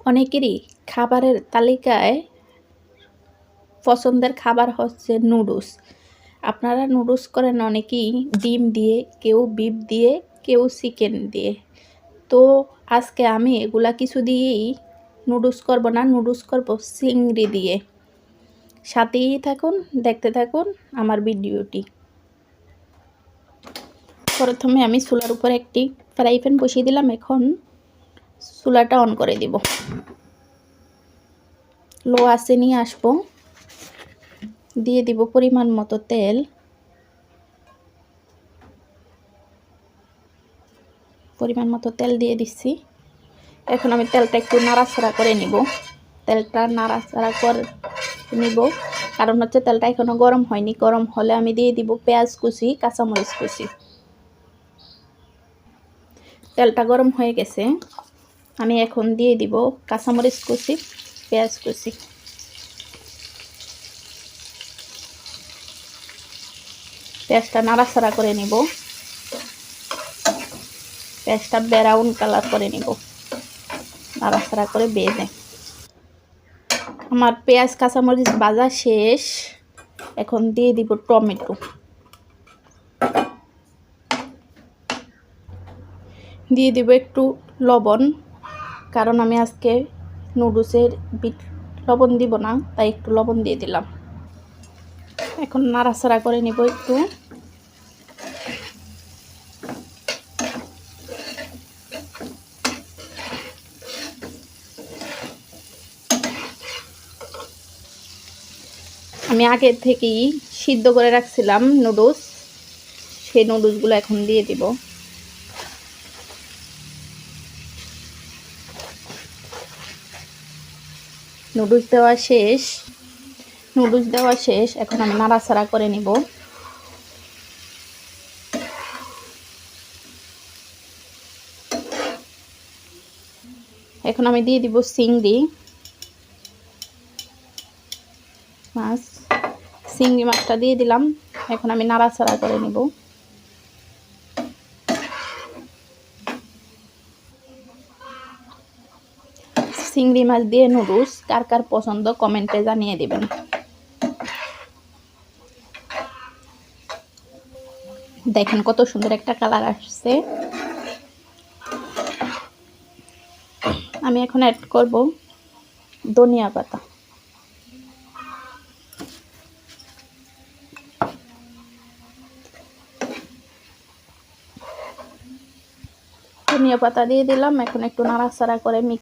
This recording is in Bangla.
অনেকেরই খাবারের তালিকায় পছন্দের খাবার হচ্ছে নুডলস। আপনারা নুডলস করেন অনেকেই ডিম দিয়ে, কেউ বিফ দিয়ে, কেউ চিকেন দিয়ে। তো আজকে আমি এগুলা কিছু দিয়েই নুডলস করব না, নুডলস করব চিংড়ি দিয়ে। সাথেই থাকুন, দেখতে থাকুন আমার ভিডিওটি। প্রথমে আমি চুলার উপর একটি ফ্রাই প্যান বসিয়ে দিলাম। এখন চুলাটা অন করে দিব। লো আঁচে নিয়ে আসবো। দিয়ে দিব পরিমাণ মতো তেল। পরিমাণ মতো তেল দিয়ে দিচ্ছি। এখন আমি তেলটা একটু নাড়াচাড়া করে নিব। তেলটা নাড়াচাড়া করে নিব, কারণ হচ্ছে তেলটা এখনো গরম হয়নি। গরম হলে আমি দিয়ে দিব পেঁয়াজ কুচি, কাঁচামরিচ কুচি। তেলটা গরম হয়ে গেছে, আমি এখন দিয়ে দিব কাঁচামরিচ কুচি, পেঁয়াজ কুচি। পেঁয়াজটা নাড়াচাড়া করে নিব। পেঁয়াজটা ব্রাউন কালার করে নিব, নাড়াচাড়া করে ভেজে। আমার পেঁয়াজ কাঁচামরিচ ভাজা শেষ। এখন দিয়ে দিব টমেটো। দিয়ে দিব একটু লবণ, কারণ আমি আজকে নুডলসের লবণ দিব না, তাই একটু লবণ দিয়ে দিলাম। এখন নাড়াচাড়া করে নিব একটু। আমি আগে থেকেই সিদ্ধ করে রাখছিলাম নুডলস, সেই নুডলসগুলো এখন দিয়ে দিব। নুডলস দেওয়া শেষ। এখন আমি নাড়াচাড়া করে নিব। এখন আমি দিয়ে দিব চিংড়ি মাছ। চিংড়ি মাছটা দিয়ে দিলাম। এখন আমি নাড়াচাড়া করে নিব। চিংড়ি মাছ দিয়ে নুডলস কার কার পছন্দ কমেন্টে জানিয়ে দিবেন। দেখেন কত সুন্দর একটা কালার আসছে। আমি এখন অ্যাড করব ধনিয়া পাতা। ধনিয়া পাতা দিয়ে দিলাম। এখন একটু নাড়াচাড়া করে